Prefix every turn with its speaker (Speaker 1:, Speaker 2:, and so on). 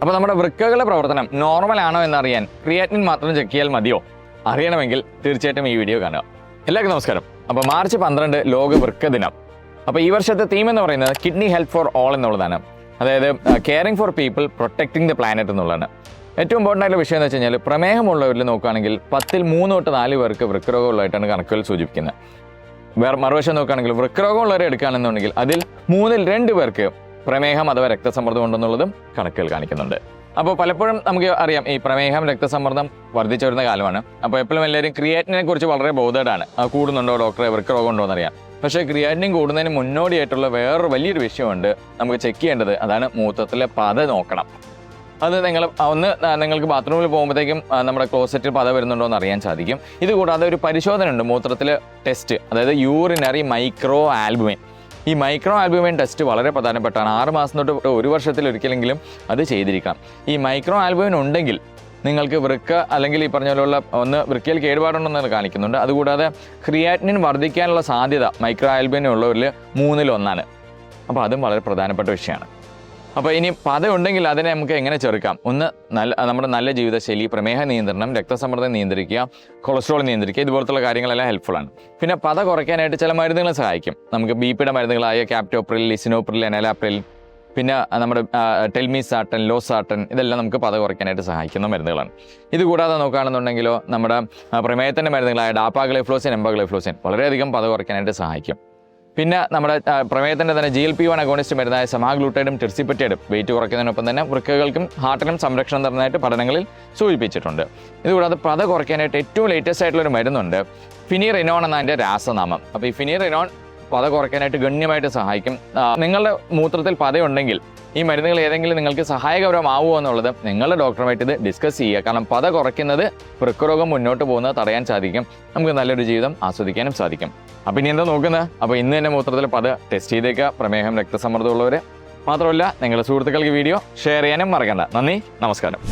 Speaker 1: അപ്പോൾ നമ്മുടെ വൃക്കകളുടെ പ്രവർത്തനം നോർമൽ ആണോ എന്നറിയാൻ ക്രിയാറ്റിൻ മാത്രം ചെക്ക് ചെയ്താൽ മതിയോ? അറിയണമെങ്കിൽ തീർച്ചയായിട്ടും ഈ വീഡിയോ കാണുക. എല്ലാവർക്കും നമസ്കാരം. അപ്പോൾ മാർച്ച് 12 ലോക വൃക്ക ദിനം. അപ്പോൾ ഈ വർഷത്തെ തീം എന്ന് പറയുന്നത് കിഡ്നി ഹെൽത്ത് ഫോർ ഓൾ എന്നുള്ളതാണ്. അതായത് caring for people protecting the planet എന്നുള്ളതാണ്. ഏറ്റവും ഇമ്പോർട്ടൻ്റ് ആയിട്ടുള്ള വിഷയം എന്ന് വെച്ച് കഴിഞ്ഞാൽ പ്രമേഹമുള്ളവരിൽ നോക്കുകയാണെങ്കിൽ 10ൽ 3 തൊട്ട് 4 പേർക്ക് വൃക്കരോഗമുള്ളതായിട്ടാണ് കണക്കുകൾ സൂചിപ്പിക്കുന്നത്. മറുവശം നോക്കുകയാണെങ്കിൽ വൃക്കരോഗമുള്ളവരെ എടുക്കുകയാണെന്നുണ്ടെങ്കിൽ അതിൽ 3ൽ 2 പേർക്ക് പ്രമേഹം അഥവാ രക്തസമ്മർദ്ദം ഉണ്ടെന്നുള്ളതും കണക്കുകൾ കാണിക്കുന്നുണ്ട്. അപ്പോൾ പലപ്പോഴും നമുക്ക് അറിയാം ഈ പ്രമേഹം രക്തസമ്മർദ്ദം വർദ്ധിച്ചു വരുന്ന കാലമാണ്. അപ്പോൾ എപ്പോഴും എല്ലാവരും ക്രിയാറ്റിനെ കുറിച്ച് വളരെ ബോധേഡാണ്. കൂടുന്നുണ്ടോ ഡോക്ടറെ, വൃക്കരോഗം ഉണ്ടോ എന്നറിയാം. പക്ഷേ ക്രിയാറ്റിൻ കൂടുന്നതിന് മുന്നോടിയായിട്ടുള്ള വേറൊരു വലിയൊരു വിഷയമുണ്ട് നമുക്ക് ചെക്ക് ചെയ്യേണ്ടത്. അതാണ് മൂത്രത്തിലെ പത നോക്കണം. അത് നിങ്ങൾക്ക് ബാത്റൂമിൽ പോകുമ്പോഴത്തേക്കും നമ്മുടെ ക്ലോസറ്റിൽ പത വരുന്നുണ്ടോ എന്ന് അറിയാൻ സാധിക്കും. ഇതുകൂടാതെ ഒരു പരിശോധന ഉണ്ട്, മൂത്രത്തിലെ ടെസ്റ്റ്, അതായത് യൂറിനറി മൈക്രോ ആൽബുമിൻ. ഈ മൈക്രോ ആൽബുമിൻ ടെസ്റ്റ് വളരെ പ്രധാനപ്പെട്ടാണ്. 6 മാസം തൊട്ട് 1 വർഷത്തിൽ ഒരിക്കലെങ്കിലും അത് ചെയ്തിരിക്കണം. ഈ മൈക്രോ ആൽബുമിൻ ഉണ്ടെങ്കിൽ നിങ്ങൾക്ക് വൃക്ക അല്ലെങ്കിൽ ഈ പറഞ്ഞ പോലുള്ള വൃക്കയിൽ കേടുപാടുണ്ടെന്ന് കാണിക്കുന്നുണ്ട്. അതുകൂടാതെ ക്രിയാറ്റിനിൻ വർദ്ധിക്കാനുള്ള സാധ്യത മൈക്രോ ആൽബുമിൻ ഉള്ളവരിൽ 3ൽ 1. അപ്പോൾ അതും വളരെ പ്രധാനപ്പെട്ട വിഷയമാണ്. അപ്പോൾ ഇനി പത ഉണ്ടെങ്കിൽ അതിനെ നമുക്ക് എങ്ങനെ ചെറുക്കാം? നമ്മുടെ നല്ല ജീവിതശൈലി, പ്രമേഹ നിയന്ത്രണം, രക്തസമ്മർദ്ദം നിയന്ത്രിക്കുക, കൊളസ്ട്രോൾ നിയന്ത്രിക്കുക, ഇതുപോലത്തുള്ള കാര്യങ്ങളെല്ലാം ഹെൽപ്ഫുള്ളാണ്. പിന്നെ പത കുറയ്ക്കാനായിട്ട് ചില മരുന്നുകൾ സഹായിക്കും. നമുക്ക് ബിപിയുടെ മരുന്നുകളായ ക്യാപ്റ്റോപ്രിൽ, ലിസിനോപ്രിൽ, എനലാപ്രിൽ, പിന്നെ നമ്മുടെ ടെൽമിസാർട്ടൻ, ലോസാർട്ടൻ, ഇതെല്ലാം നമുക്ക് പത കുറയ്ക്കാനായിട്ട് സഹായിക്കുന്ന മരുന്നുകളാണ്. ഇതുകൂടാതെ നോക്കുകയാണെന്നുണ്ടെങ്കിലോ നമ്മുടെ പ്രമേഹത്തിൻ്റെ മരുന്നുകളായ ഡാപ്പാഗ്ലൈഫ്ലോസിൻ, എംബഗ്ലൈഫ്ലോസിൻ വളരെയധികം പത കുറയ്ക്കാനായിട്ട് സഹായിക്കും. പിന്നെ നമ്മുടെ പ്രമേഹത്തിൻ്റെ തന്നെ GLP-1 അഗോണിസ്റ്റ് മരുന്നായ സെമാഗ്ലൂട്ടൈഡും ടെർസിപ്പെറ്റൈഡും വെയിറ്റ് കുറയ്ക്കുന്നതിനൊപ്പം തന്നെ വൃക്കകൾക്കും ഹാർട്ടിനും സംരക്ഷണം തരുന്നതായിട്ട് പഠനങ്ങളിൽ സൂചിപ്പിച്ചിട്ടുണ്ട്. ഇതുകൂടാതെ പത കുറയ്ക്കാനായിട്ട് ഏറ്റവും ലേറ്റസ്റ്റ് ആയിട്ടുള്ളൊരു മരുന്നുണ്ട്, ഫിനിറിനോൺ എന്നതിൻ്റെ രാസനാമം. അപ്പോൾ ഈ ഫിനിറിനോൺ പത കുറയ്ക്കാനായിട്ട് ഗണ്യമായിട്ട് സഹായിക്കും. നിങ്ങളുടെ മൂത്രത്തിൽ പതയുണ്ടെങ്കിൽ ഈ മരുന്നുകൾ ഏതെങ്കിലും നിങ്ങൾക്ക് സഹായകരമാവുമോ എന്നുള്ളത് നിങ്ങളുടെ ഡോക്ടറുമായിട്ട് ഇത് ഡിസ്കസ് ചെയ്യുക. കാരണം പത കുറയ്ക്കുന്നത് വൃക്കരോഗം മുന്നോട്ട് പോകുന്നത് തടയാൻ സാധിക്കും. നമുക്ക് നല്ലൊരു ജീവിതം ആസ്വദിക്കാനും സാധിക്കും. അപ്പോൾ ഇനി എന്താ നോക്കുന്നത്? അപ്പോൾ ഇന്ന് തന്നെ മൂത്രത്തിൽ പത ടെസ്റ്റ് ചെയ്തേക്കുക, പ്രമേഹം രക്തസമ്മർദ്ദമുള്ളവർ. മാത്രമല്ല നിങ്ങളുടെ സുഹൃത്തുക്കൾക്ക് വീഡിയോ ഷെയർ ചെയ്യാനും മറക്കണ്ട. നന്ദി, നമസ്കാരം.